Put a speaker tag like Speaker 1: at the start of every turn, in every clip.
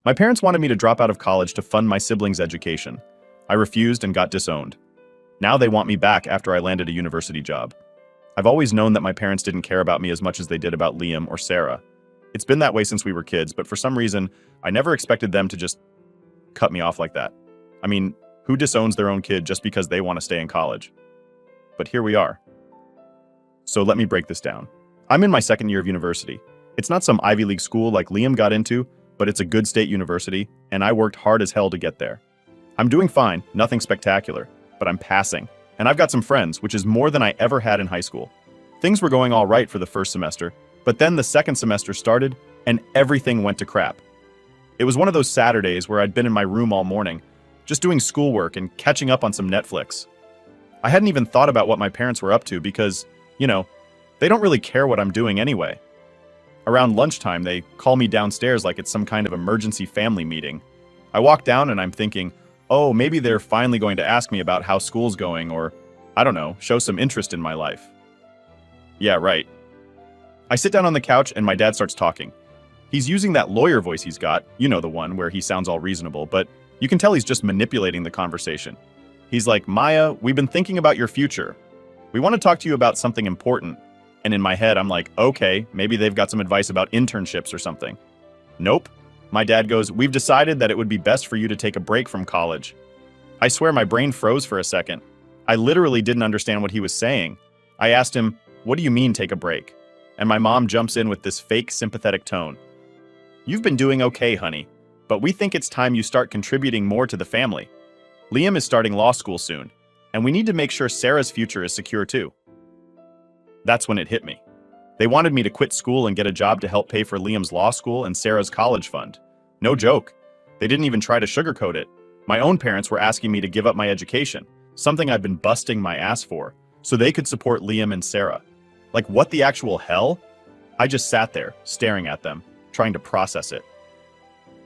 Speaker 1: My parents wanted me to drop out of college to fund my siblings' education. I refused and got disowned. Now they want me back after I landed a university job. I've always known that my parents didn't care about me as much as they did about Liam or Sarah. It's been that way since we were kids, but for some reason, I never expected them to just cut me off like that. I mean, who disowns their own kid just because they want to stay in college? But here we are. So let me break this down. I'm in my second year of university. It's not some Ivy League school like Liam got into, but it's a good state university, and I worked hard as hell to get there. I'm doing fine, nothing spectacular, but I'm passing. And I've got some friends, which is more than I ever had in high school. Things were going all right for the first semester, but then the second semester started, and everything went to crap. It was one of those Saturdays where I'd been in my room all morning, just doing schoolwork and catching up on some Netflix. I hadn't even thought about what my parents were up to because, they don't really care what I'm doing anyway. Around lunchtime, they call me downstairs like it's some kind of emergency family meeting. I walk down and I'm thinking, oh, maybe they're finally going to ask me about how school's going or, I don't know, show some interest in my life. Yeah, right. I sit down on the couch and my dad starts talking. He's using that lawyer voice he's got, the one where he sounds all reasonable, but you can tell he's just manipulating the conversation. He's like, Maya, we've been thinking about your future. We want to talk to you about something important. And in my head, I'm like, okay, maybe they've got some advice about internships or something. Nope. My dad goes, we've decided that it would be best for you to take a break from college. I swear my brain froze for a second. I literally didn't understand what he was saying. I asked him, what do you mean take a break? And my mom jumps in with this fake sympathetic tone. You've been doing okay, honey, but we think it's time you start contributing more to the family. Liam is starting law school soon, and we need to make sure Sarah's future is secure too. That's when it hit me. They wanted me to quit school and get a job to help pay for Liam's law school and Sarah's college fund. No joke. They didn't even try to sugarcoat it. My own parents were asking me to give up my education, something I've been busting my ass for, so they could support Liam and Sarah. Like, what the actual hell? I just sat there, staring at them, trying to process it.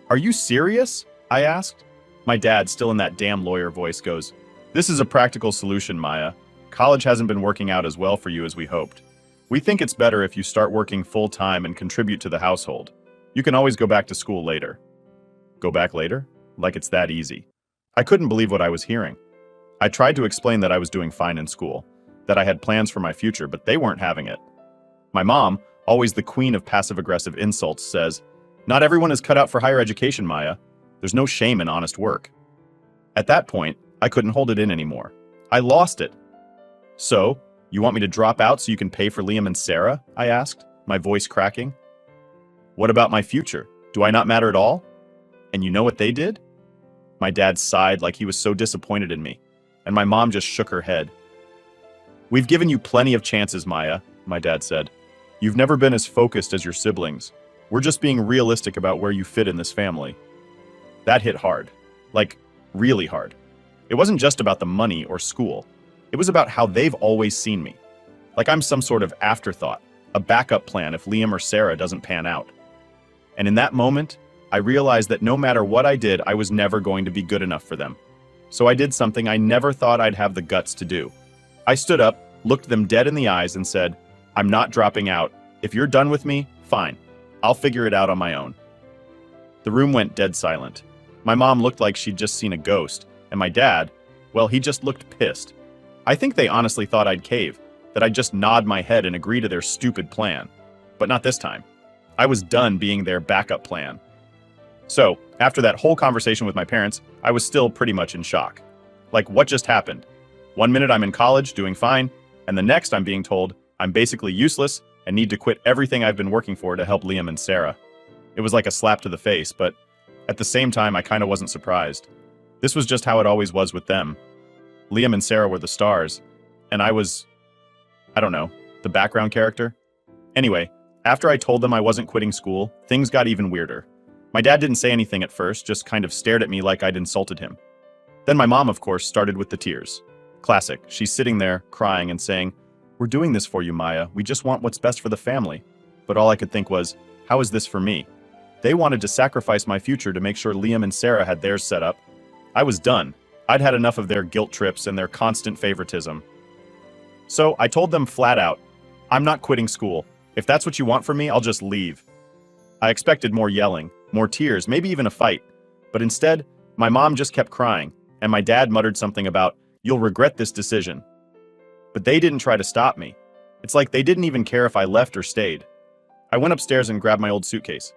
Speaker 1: Are you serious? I asked. My dad, still in that damn lawyer voice, goes, this is a practical solution, Maya. College hasn't been working out as well for you as we hoped. We think it's better if you start working full-time and contribute to the household. You can always go back to school later. Go back later? Like it's that easy. I couldn't believe what I was hearing. I tried to explain that I was doing fine in school, that I had plans for my future, but they weren't having it. My mom, always the queen of passive-aggressive insults, says, not everyone is cut out for higher education, Maya. There's no shame in honest work. At that point, I couldn't hold it in anymore. I lost it. So, you want me to drop out so you can pay for Liam and Sarah? I asked, my voice cracking. What about my future? Do I not matter at all? And you know what they did? My dad sighed like he was so disappointed in me, and my mom just shook her head. We've given you plenty of chances, Maya, my dad said. You've never been as focused as your siblings. We're just being realistic about where you fit in this family. That hit hard. Like, really hard. It wasn't just about the money or school. It was about how they've always seen me. Like I'm some sort of afterthought, a backup plan if Liam or Sarah doesn't pan out. And in that moment, I realized that no matter what I did, I was never going to be good enough for them. So I did something I never thought I'd have the guts to do. I stood up, looked them dead in the eyes, and said, I'm not dropping out. If you're done with me, fine. I'll figure it out on my own. The room went dead silent. My mom looked like she'd just seen a ghost, and my dad, well, he just looked pissed. I think they honestly thought I'd cave, that I'd just nod my head and agree to their stupid plan. But not this time. I was done being their backup plan. So, after that whole conversation with my parents, I was still pretty much in shock. Like, what just happened? One minute I'm in college, doing fine, and the next I'm being told I'm basically useless and need to quit everything I've been working for to help Liam and Sarah. It was like a slap to the face, but at the same time, I kinda wasn't surprised. This was just how it always was with them. Liam and Sarah were the stars, and I was, I don't know, the background character. Anyway, after I told them I wasn't quitting school, things got even weirder. My dad didn't say anything at first, just kind of stared at me like I'd insulted him. Then my mom, of course, started with the tears. Classic. She's sitting there, crying and saying, we're doing this for you, Maya. We just want what's best for the family. But all I could think was, how is this for me? They wanted to sacrifice my future to make sure Liam and Sarah had theirs set up. I was done. I'd had enough of their guilt trips and their constant favoritism. So I told them flat out, I'm not quitting school. If that's what you want from me, I'll just leave. I expected more yelling, more tears, maybe even a fight. But instead, my mom just kept crying, and my dad muttered something about, "You'll regret this decision." But they didn't try to stop me. It's like they didn't even care if I left or stayed. I went upstairs and grabbed my old suitcase.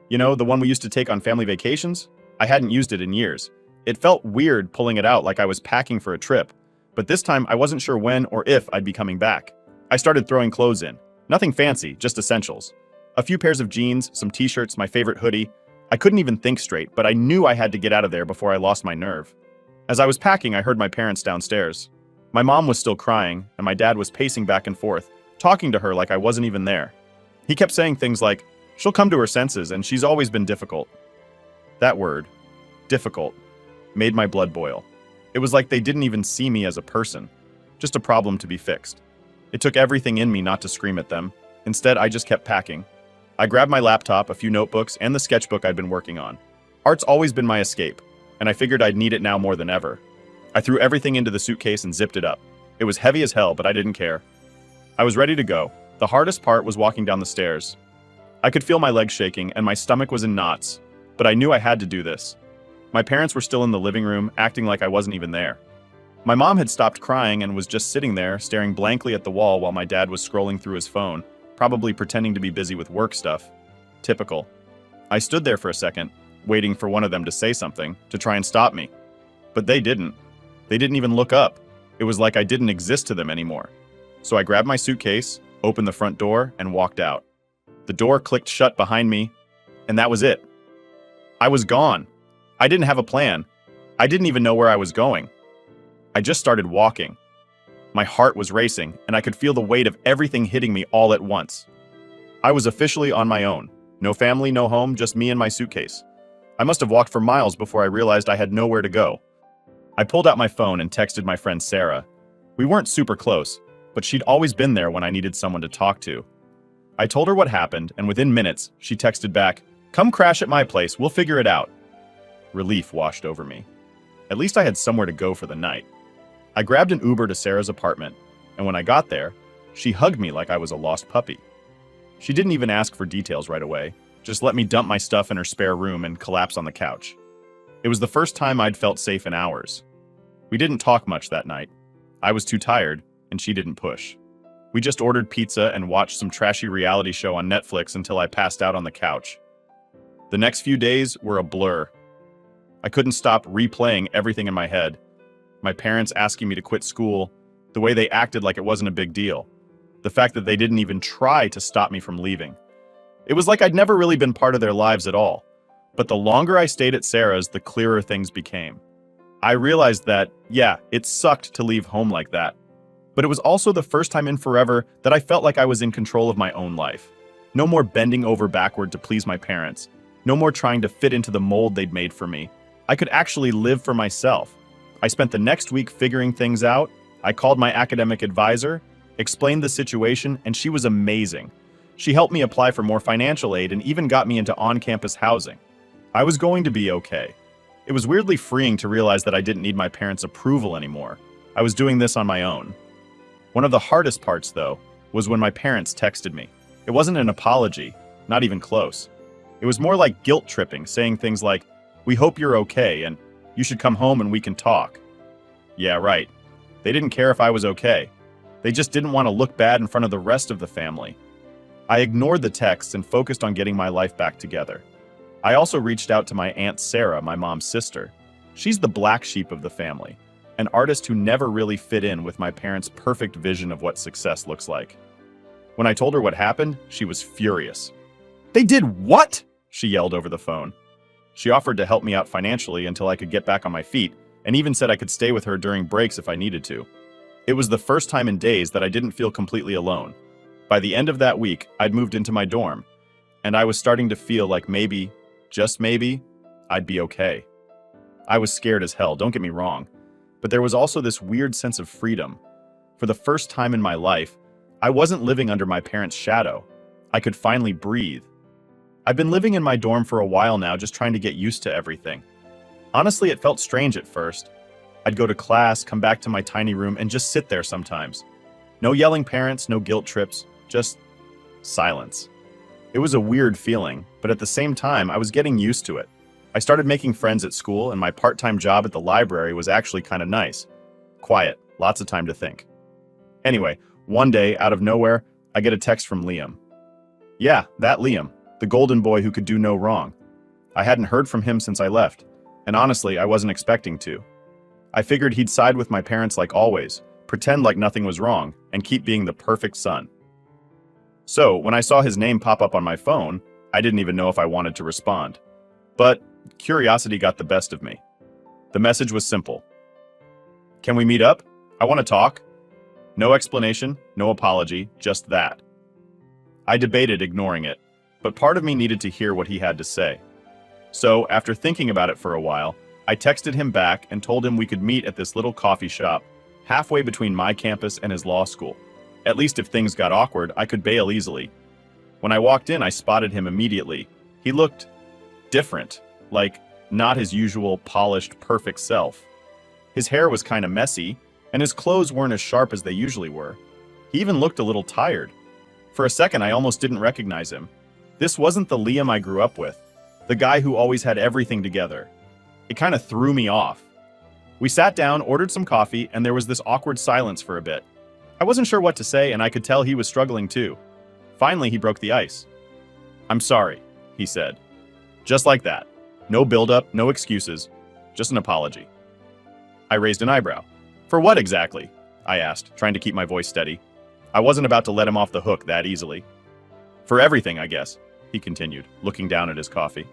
Speaker 1: You know, the one we used to take on family vacations? I hadn't used it in years. It felt weird pulling it out like I was packing for a trip, but this time I wasn't sure when or if I'd be coming back. I started throwing clothes in. Nothing fancy, just essentials. A few pairs of jeans, some t-shirts, my favorite hoodie. I couldn't even think straight, but I knew I had to get out of there before I lost my nerve. As I was packing, I heard my parents downstairs. My mom was still crying, and my dad was pacing back and forth, talking to her like I wasn't even there. He kept saying things like, "She'll come to her senses, and she's always been difficult." That word, difficult, made my blood boil. It was like they didn't even see me as a person, just a problem to be fixed. It took everything in me not to scream at them. Instead, I just kept packing. I grabbed my laptop, a few notebooks, and the sketchbook I'd been working on. Art's always been my escape, and I figured I'd need it now more than ever. I threw everything into the suitcase and zipped it up. It was heavy as hell, but I didn't care. I was ready to go. The hardest part was walking down the stairs. I could feel my legs shaking and my stomach was in knots, but I knew I had to do this. My parents were still in the living room, acting like I wasn't even there. My mom had stopped crying and was just sitting there, staring blankly at the wall while my dad was scrolling through his phone, probably pretending to be busy with work stuff. Typical. I stood there for a second, waiting for one of them to say something, to try and stop me. But they didn't. They didn't even look up. It was like I didn't exist to them anymore. So I grabbed my suitcase, opened the front door, and walked out. The door clicked shut behind me, and that was it. I was gone. I didn't have a plan. I didn't even know where I was going. I just started walking. My heart was racing, and I could feel the weight of everything hitting me all at once. I was officially on my own. No family, no home, just me and my suitcase. I must have walked for miles before I realized I had nowhere to go. I pulled out my phone and texted my friend Sarah. We weren't super close, but she'd always been there when I needed someone to talk to. I told her what happened, and within minutes, she texted back, "Come crash at my place, we'll figure it out." Relief washed over me. At least I had somewhere to go for the night. I grabbed an Uber to Sarah's apartment, and when I got there, she hugged me like I was a lost puppy. She didn't even ask for details right away, just let me dump my stuff in her spare room and collapse on the couch. It was the first time I'd felt safe in hours. We didn't talk much that night. I was too tired, and she didn't push. We just ordered pizza and watched some trashy reality show on Netflix until I passed out on the couch. The next few days were a blur. I couldn't stop replaying everything in my head. My parents asking me to quit school, the way they acted like it wasn't a big deal, the fact that they didn't even try to stop me from leaving. It was like I'd never really been part of their lives at all. But the longer I stayed at Sarah's, the clearer things became. I realized that, yeah, it sucked to leave home like that. But it was also the first time in forever that I felt like I was in control of my own life. No more bending over backward to please my parents. No more trying to fit into the mold they'd made for me. I could actually live for myself. I spent the next week figuring things out. I called my academic advisor, explained the situation, and she was amazing. She helped me apply for more financial aid and even got me into on-campus housing. I was going to be okay. It was weirdly freeing to realize that I didn't need my parents' approval anymore. I was doing this on my own. One of the hardest parts, though, was when my parents texted me. It wasn't an apology, not even close. It was more like guilt tripping, saying things like, "We hope you're okay, and you should come home and we can talk." Yeah, right. They didn't care if I was okay. They just didn't want to look bad in front of the rest of the family. I ignored the texts and focused on getting my life back together. I also reached out to my Aunt Sarah, my mom's sister. She's the black sheep of the family, an artist who never really fit in with my parents' perfect vision of what success looks like. When I told her what happened, she was furious. "They did what?" she yelled over the phone. She offered to help me out financially until I could get back on my feet, and even said I could stay with her during breaks if I needed to. It was the first time in days that I didn't feel completely alone. By the end of that week, I'd moved into my dorm, and I was starting to feel like maybe, just maybe, I'd be okay. I was scared as hell, don't get me wrong, but there was also this weird sense of freedom. For the first time in my life, I wasn't living under my parents' shadow. I could finally breathe. I've been living in my dorm for a while now, just trying to get used to everything. Honestly, it felt strange at first. I'd go to class, come back to my tiny room, and just sit there sometimes. No yelling parents, no guilt trips, just silence. It was a weird feeling, but at the same time, I was getting used to it. I started making friends at school, and my part-time job at the library was actually kind of nice. Quiet, lots of time to think. Anyway, one day, out of nowhere, I get a text from Liam. Yeah, that Liam, the golden boy who could do no wrong. I hadn't heard from him since I left, and honestly, I wasn't expecting to. I figured he'd side with my parents like always, pretend like nothing was wrong, and keep being the perfect son. So, when I saw his name pop up on my phone, I didn't even know if I wanted to respond. But curiosity got the best of me. The message was simple. Can we meet up? I want to talk. No explanation, no apology, just that. I debated ignoring it, but part of me needed to hear what he had to say. So, after thinking about it for a while, I texted him back and told him we could meet at this little coffee shop, halfway between my campus and his law school. At least if things got awkward, I could bail easily. When I walked in, I spotted him immediately. He looked different, like not his usual polished, perfect self. His hair was kind of messy, and his clothes weren't as sharp as they usually were. He even looked a little tired. For a second, I almost didn't recognize him. This wasn't the Liam I grew up with, the guy who always had everything together. It kind of threw me off. We sat down, ordered some coffee, and there was this awkward silence for a bit. I wasn't sure what to say, and I could tell he was struggling too. Finally, he broke the ice. I'm sorry, he said. Just like that. No build-up, no excuses, just an apology. I raised an eyebrow. For what exactly? I asked, trying to keep my voice steady. I wasn't about to let him off the hook that easily. For everything, I guess, he continued, looking down at his coffee.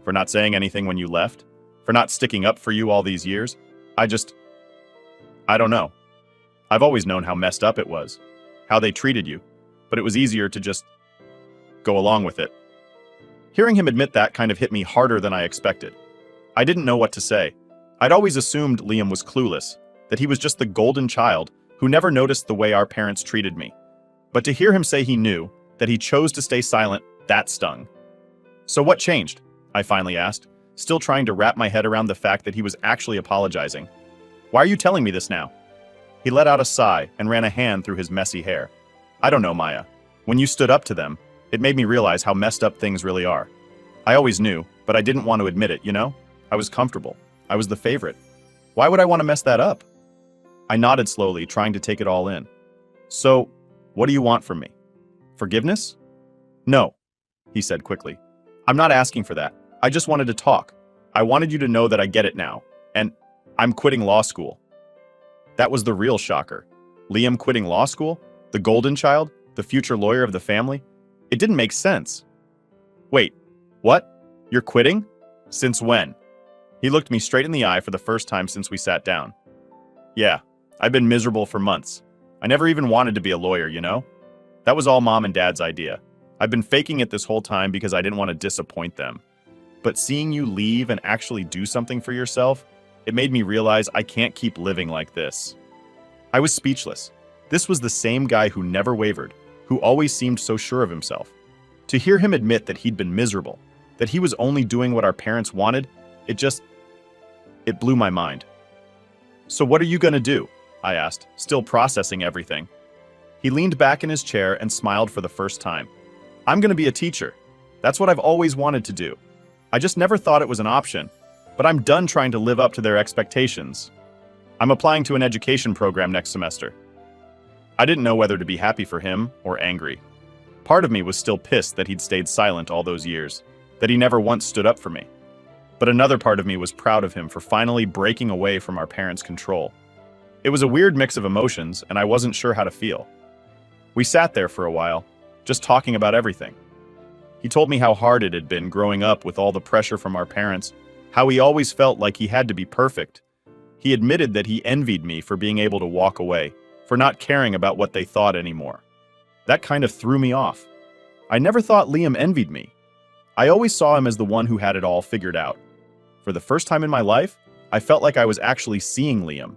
Speaker 1: For not saying anything when you left? For not sticking up for you all these years? I don't know. I've always known how messed up it was, how they treated you, but it was easier to just go along with it. Hearing him admit that kind of hit me harder than I expected. I didn't know what to say. I'd always assumed Liam was clueless, that he was just the golden child who never noticed the way our parents treated me. But to hear him say he knew, that he chose to stay silent, that stung. So what changed? I finally asked, still trying to wrap my head around the fact that he was actually apologizing. Why are you telling me this now? He let out a sigh and ran a hand through his messy hair. I don't know, Maya. When you stood up to them, it made me realize how messed up things really are. I always knew, but I didn't want to admit it, you know? I was comfortable. I was the favorite. Why would I want to mess that up? I nodded slowly, trying to take it all in. So, what do you want from me? Forgiveness? No, he said quickly. I'm not asking for that. I just wanted to talk. I wanted you to know that I get it now. And I'm quitting law school. That was the real shocker. Liam quitting law school? The golden child? The future lawyer of the family? It didn't make sense. Wait, what? You're quitting? Since when? He looked me straight in the eye for the first time since we sat down. Yeah, I've been miserable for months. I never even wanted to be a lawyer, you know? That was all Mom and Dad's idea. I've been faking it this whole time because I didn't want to disappoint them. But seeing you leave and actually do something for yourself, it made me realize I can't keep living like this. I was speechless. This was the same guy who never wavered, who always seemed so sure of himself. To hear him admit that he'd been miserable, that he was only doing what our parents wanted, it blew my mind. So what are you gonna do? I asked, still processing everything. He leaned back in his chair and smiled for the first time. I'm gonna be a teacher. That's what I've always wanted to do. I just never thought it was an option, but I'm done trying to live up to their expectations. I'm applying to an education program next semester. I didn't know whether to be happy for him or angry. Part of me was still pissed that he'd stayed silent all those years, that he never once stood up for me. But another part of me was proud of him for finally breaking away from our parents' control. It was a weird mix of emotions, and I wasn't sure how to feel. We sat there for a while, just talking about everything. He told me how hard it had been growing up with all the pressure from our parents, how he always felt like he had to be perfect. He admitted that he envied me for being able to walk away, for not caring about what they thought anymore. That kind of threw me off. I never thought Liam envied me. I always saw him as the one who had it all figured out. For the first time in my life, I felt like I was actually seeing Liam.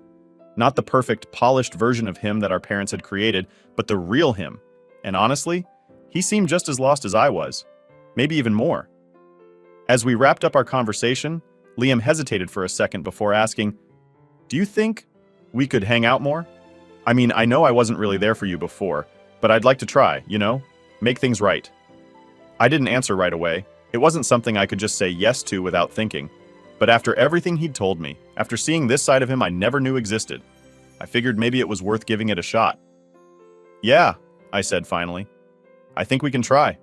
Speaker 1: Not the perfect, polished version of him that our parents had created, but the real him. And honestly, he seemed just as lost as I was. Maybe even more. As we wrapped up our conversation, Liam hesitated for a second before asking, "Do you think we could hang out more? I mean, I know I wasn't really there for you before, but I'd like to try, you know? Make things right." I didn't answer right away. It wasn't something I could just say yes to without thinking. But after everything he'd told me, after seeing this side of him I never knew existed, I figured maybe it was worth giving it a shot. "Yeah," I said finally. "I think we can try."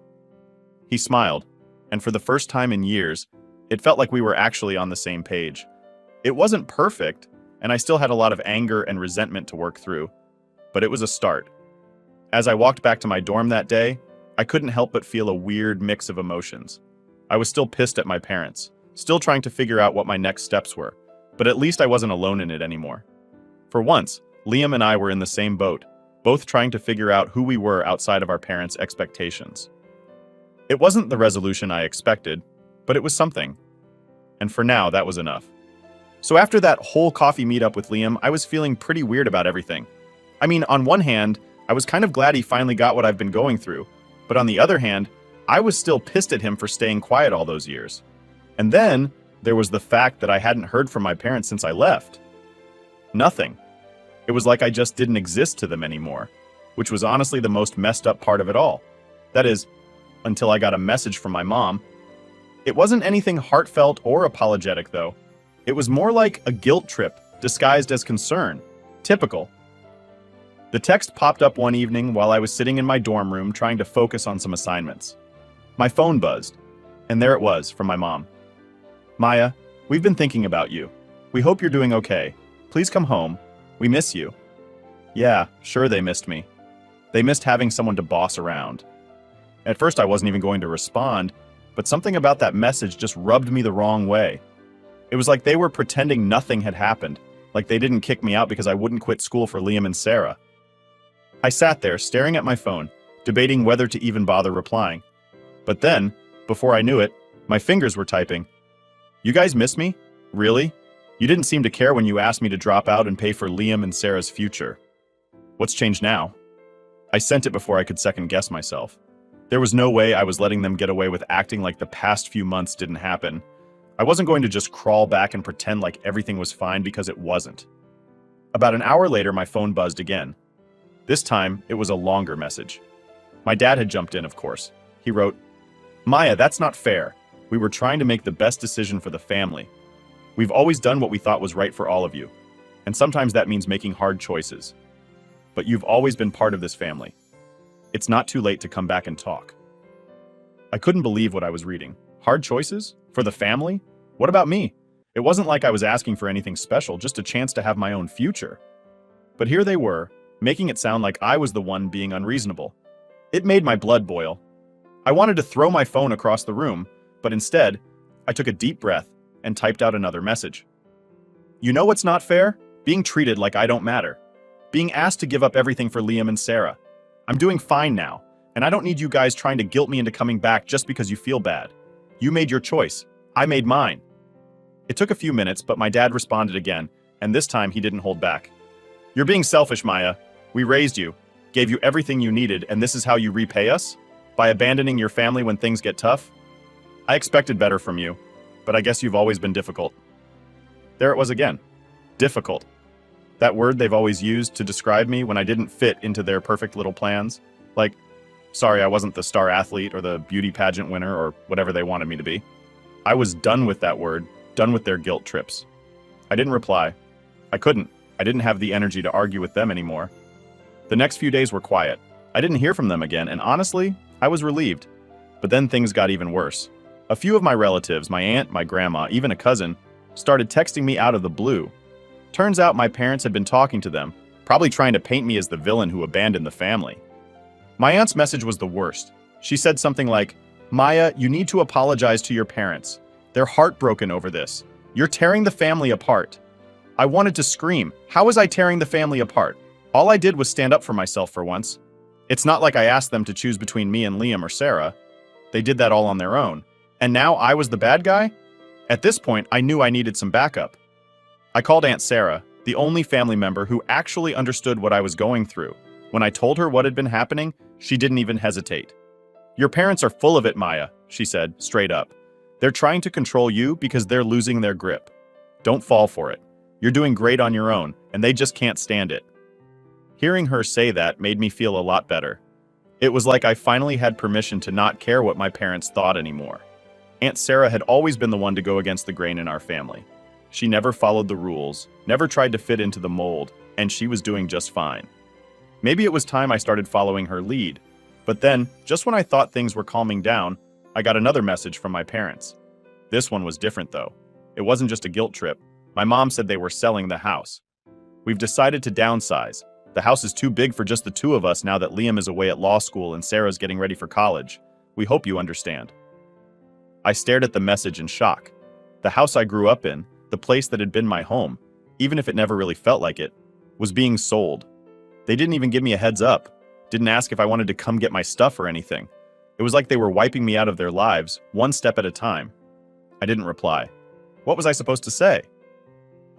Speaker 1: He smiled, and for the first time in years, it felt like we were actually on the same page. It wasn't perfect, and I still had a lot of anger and resentment to work through, but it was a start. As I walked back to my dorm that day, I couldn't help but feel a weird mix of emotions. I was still pissed at my parents, still trying to figure out what my next steps were, but at least I wasn't alone in it anymore. For once, Liam and I were in the same boat, both trying to figure out who we were outside of our parents' expectations. It wasn't the resolution I expected, but it was something. And for now, that was enough. So after that whole coffee meetup with Liam, I was feeling pretty weird about everything. I mean, on one hand, I was kind of glad he finally got what I've been going through, but on the other hand, I was still pissed at him for staying quiet all those years. And then, there was the fact that I hadn't heard from my parents since I left. Nothing. It was like I just didn't exist to them anymore, which was honestly the most messed up part of it all. That is, until I got a message from my mom. It wasn't anything heartfelt or apologetic, though. It was more like a guilt trip, disguised as concern. Typical. The text popped up one evening while I was sitting in my dorm room trying to focus on some assignments. My phone buzzed, and there it was from my mom. "Maya, we've been thinking about you. We hope you're doing okay. Please come home. We miss you." Yeah, sure they missed me. They missed having someone to boss around. At first I wasn't even going to respond, but something about that message just rubbed me the wrong way. It was like they were pretending nothing had happened, like they didn't kick me out because I wouldn't quit school for Liam and Sarah. I sat there staring at my phone, debating whether to even bother replying. But then, before I knew it, my fingers were typing. "You guys miss me? Really? You didn't seem to care when you asked me to drop out and pay for Liam and Sarah's future. What's changed now?" I sent it before I could second guess myself. There was no way I was letting them get away with acting like the past few months didn't happen. I wasn't going to just crawl back and pretend like everything was fine because it wasn't. About an hour later, my phone buzzed again. This time, it was a longer message. My dad had jumped in, of course. He wrote, "Maya, that's not fair. We were trying to make the best decision for the family. We've always done what we thought was right for all of you, and sometimes that means making hard choices. But you've always been part of this family. It's not too late to come back and talk." I couldn't believe what I was reading. Hard choices? For the family? What about me? It wasn't like I was asking for anything special, just a chance to have my own future. But here they were, making it sound like I was the one being unreasonable. It made my blood boil. I wanted to throw my phone across the room, but instead, I took a deep breath and typed out another message. "You know what's not fair? Being treated like I don't matter. Being asked to give up everything for Liam and Sarah. I'm doing fine now, and I don't need you guys trying to guilt me into coming back just because you feel bad. You made your choice. I made mine." It took a few minutes, but my dad responded again, and this time he didn't hold back. "You're being selfish, Maya. We raised you, gave you everything you needed, and this is how you repay us? By abandoning your family when things get tough? I expected better from you, but I guess you've always been difficult." There it was again. Difficult. That word they've always used to describe me when I didn't fit into their perfect little plans. Like, sorry I wasn't the star athlete or the beauty pageant winner or whatever they wanted me to be. I was done with that word, done with their guilt trips. I didn't reply. I couldn't. I didn't have the energy to argue with them anymore. The next few days were quiet. I didn't hear from them again, and honestly, I was relieved. But then things got even worse. A few of my relatives, my aunt, my grandma, even a cousin, started texting me out of the blue. Turns out my parents had been talking to them, probably trying to paint me as the villain who abandoned the family. My aunt's message was the worst. She said something like, "Maya, you need to apologize to your parents. They're heartbroken over this. You're tearing the family apart." I wanted to scream. How was I tearing the family apart? All I did was stand up for myself for once. It's not like I asked them to choose between me and Liam or Sarah. They did that all on their own. And now I was the bad guy? At this point, I knew I needed some backup. I called Aunt Sarah, the only family member who actually understood what I was going through. When I told her what had been happening, she didn't even hesitate. "Your parents are full of it, Maya," she said, straight up. "They're trying to control you because they're losing their grip. Don't fall for it. You're doing great on your own, and they just can't stand it." Hearing her say that made me feel a lot better. It was like I finally had permission to not care what my parents thought anymore. Aunt Sarah had always been the one to go against the grain in our family. She never followed the rules, never tried to fit into the mold, and she was doing just fine. Maybe it was time I started following her lead. But then, just when I thought things were calming down, I got another message from my parents. This one was different, though. It wasn't just a guilt trip. My mom said they were selling the house. We've decided to downsize. The house is too big for just the two of us now that Liam is away at law school and Sarah's getting ready for college. We hope you understand. I stared at the message in shock. The house I grew up in, the place that had been my home, even if it never really felt like it, was being sold. They didn't even give me a heads up, didn't ask if I wanted to come get my stuff or anything. It was like they were wiping me out of their lives, one step at a time. I didn't reply. What was I supposed to say?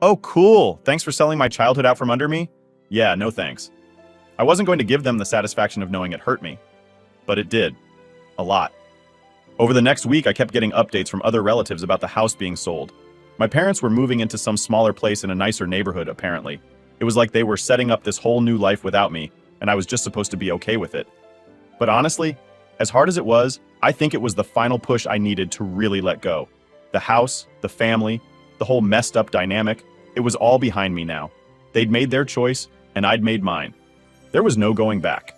Speaker 1: Oh, cool. Thanks for selling my childhood out from under me? Yeah, no thanks. I wasn't going to give them the satisfaction of knowing it hurt me. But it did. A lot. Over the next week, I kept getting updates from other relatives about the house being sold. My parents were moving into some smaller place in a nicer neighborhood, apparently. It was like they were setting up this whole new life without me, and I was just supposed to be okay with it. But honestly, as hard as it was, I think it was the final push I needed to really let go. The house, the family, the whole messed up dynamic, it was all behind me now. They'd made their choice, and I'd made mine. There was no going back.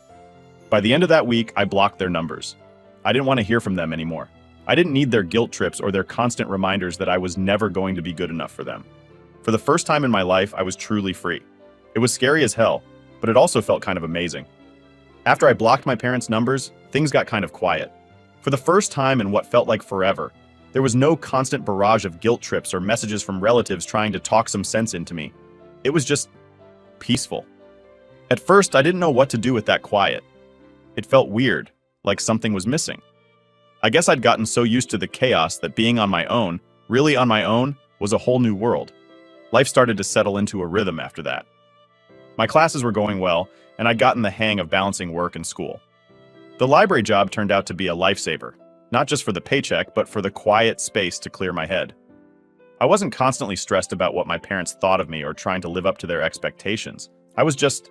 Speaker 1: By the end of that week, I blocked their numbers. I didn't want to hear from them anymore. I didn't need their guilt trips or their constant reminders that I was never going to be good enough for them. For the first time in my life, I was truly free. It was scary as hell, but it also felt kind of amazing. After I blocked my parents' numbers, things got kind of quiet. For the first time in what felt like forever, there was no constant barrage of guilt trips or messages from relatives trying to talk some sense into me. It was just peaceful. At first, I didn't know what to do with that quiet. It felt weird, like something was missing. I guess I'd gotten so used to the chaos that being on my own, really on my own, was a whole new world. Life started to settle into a rhythm after that. My classes were going well, and I'd gotten the hang of balancing work and school. The library job turned out to be a lifesaver, not just for the paycheck, but for the quiet space to clear my head. I wasn't constantly stressed about what my parents thought of me or trying to live up to their expectations. I was just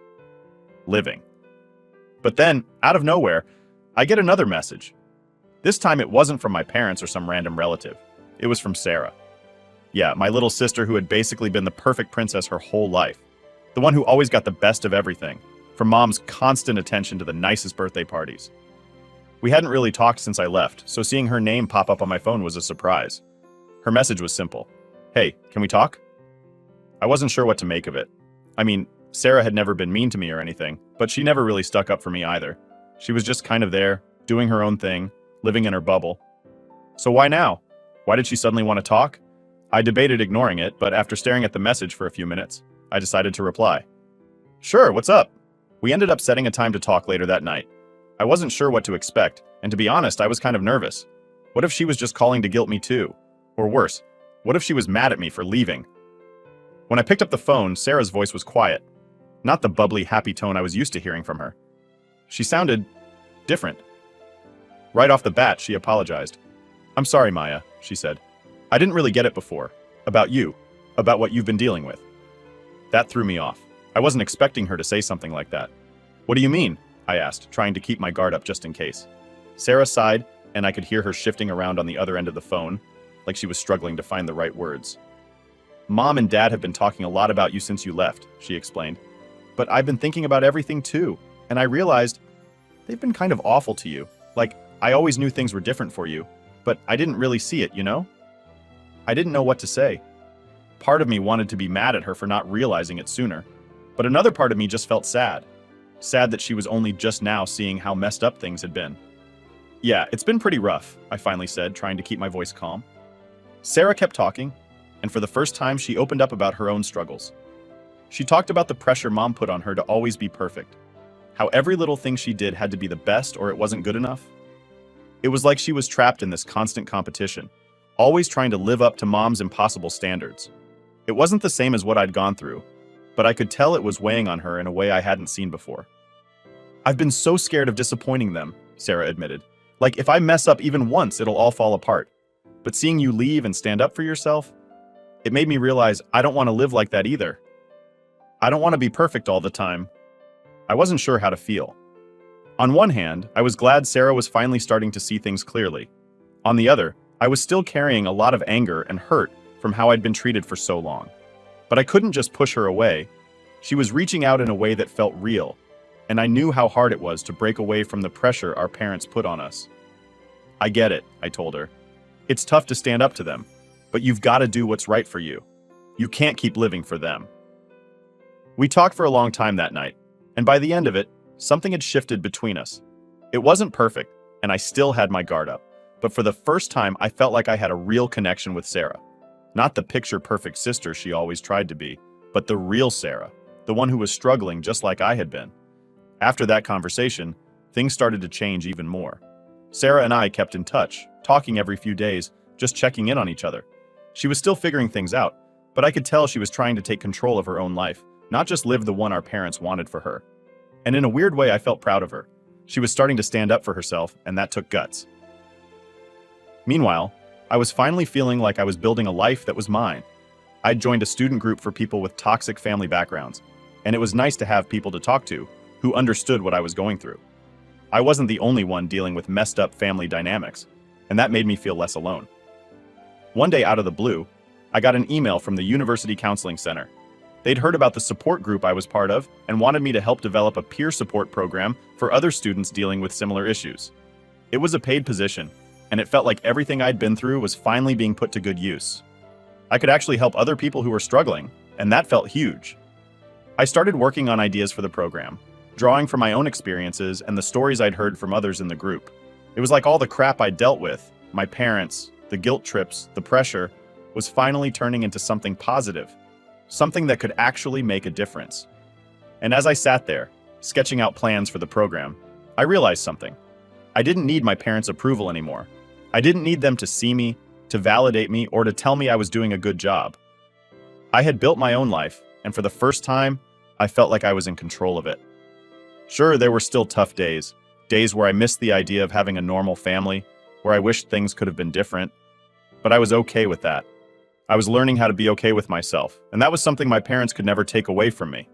Speaker 1: living. But then, out of nowhere, I get another message. This time it wasn't from my parents or some random relative. It was from Sarah. Yeah, my little sister who had basically been the perfect princess her whole life. The one who always got the best of everything, from mom's constant attention to the nicest birthday parties. We hadn't really talked since I left, so seeing her name pop up on my phone was a surprise. Her message was simple. Hey, can we talk? I wasn't sure what to make of it. I mean, Sarah had never been mean to me or anything, but she never really stuck up for me either. She was just kind of there, doing her own thing, living in her bubble. So why now? Why did she suddenly want to talk? I debated ignoring it, but after staring at the message for a few minutes, I decided to reply. Sure, what's up? We ended up setting a time to talk later that night. I wasn't sure what to expect, and to be honest, I was kind of nervous. What if she was just calling to guilt me too? Or worse, what if she was mad at me for leaving? When I picked up the phone, Sarah's voice was quiet. Not the bubbly, happy tone I was used to hearing from her. She sounded different. Right off the bat, she apologized. I'm sorry, Maya, she said. I didn't really get it before. About you. About what you've been dealing with. That threw me off. I wasn't expecting her to say something like that. What do you mean? I asked, trying to keep my guard up just in case. Sarah sighed, and I could hear her shifting around on the other end of the phone, like she was struggling to find the right words. Mom and Dad have been talking a lot about you since you left, she explained. But I've been thinking about everything too, and I realized they've been kind of awful to you. Like, I always knew things were different for you, but I didn't really see it, you know? I didn't know what to say. Part of me wanted to be mad at her for not realizing it sooner, but another part of me just felt sad. Sad that she was only just now seeing how messed up things had been. Yeah, it's been pretty rough, I finally said, trying to keep my voice calm. Sarah kept talking, and for the first time she opened up about her own struggles. She talked about the pressure Mom put on her to always be perfect. How every little thing she did had to be the best or it wasn't good enough. It was like she was trapped in this constant competition, always trying to live up to Mom's impossible standards. It wasn't the same as what I'd gone through, but I could tell it was weighing on her in a way I hadn't seen before. I've been so scared of disappointing them, Sarah admitted. Like, if I mess up even once, it'll all fall apart. But seeing you leave and stand up for yourself, it made me realize I don't want to live like that either. I don't want to be perfect all the time. I wasn't sure how to feel. On one hand, I was glad Sarah was finally starting to see things clearly. On the other, I was still carrying a lot of anger and hurt from how I'd been treated for so long. But I couldn't just push her away. She was reaching out in a way that felt real, and I knew how hard it was to break away from the pressure our parents put on us. I get it, I told her. It's tough to stand up to them, but you've got to do what's right for you. You can't keep living for them. We talked for a long time that night, and by the end of it, something had shifted between us. It wasn't perfect, and I still had my guard up, but for the first time I felt like I had a real connection with Sarah. Not the picture-perfect sister she always tried to be, but the real Sarah, the one who was struggling just like I had been. After that conversation, things started to change even more. Sarah and I kept in touch, talking every few days, just checking in on each other. She was still figuring things out, but I could tell she was trying to take control of her own life, not just live the one our parents wanted for her. And in a weird way, I felt proud of her. She was starting to stand up for herself, and that took guts. Meanwhile, I was finally feeling like I was building a life that was mine. I'd joined a student group for people with toxic family backgrounds, and it was nice to have people to talk to who understood what I was going through. I wasn't the only one dealing with messed up family dynamics, and that made me feel less alone. One day out of the blue, I got an email from the University Counseling Center. They'd heard about the support group I was part of and wanted me to help develop a peer support program for other students dealing with similar issues. It was a paid position, and it felt like everything I'd been through was finally being put to good use. I could actually help other people who were struggling, and that felt huge. I started working on ideas for the program, drawing from my own experiences and the stories I'd heard from others in the group. It was like all the crap I'd dealt with, my parents, the guilt trips, the pressure, was finally turning into something positive, something that could actually make a difference. And as I sat there, sketching out plans for the program, I realized something. I didn't need my parents' approval anymore. I didn't need them to see me, to validate me, or to tell me I was doing a good job. I had built my own life, and for the first time, I felt like I was in control of it. Sure, there were still tough days, days where I missed the idea of having a normal family, where I wished things could have been different, but I was okay with that. I was learning how to be okay with myself, and that was something my parents could never take away from me.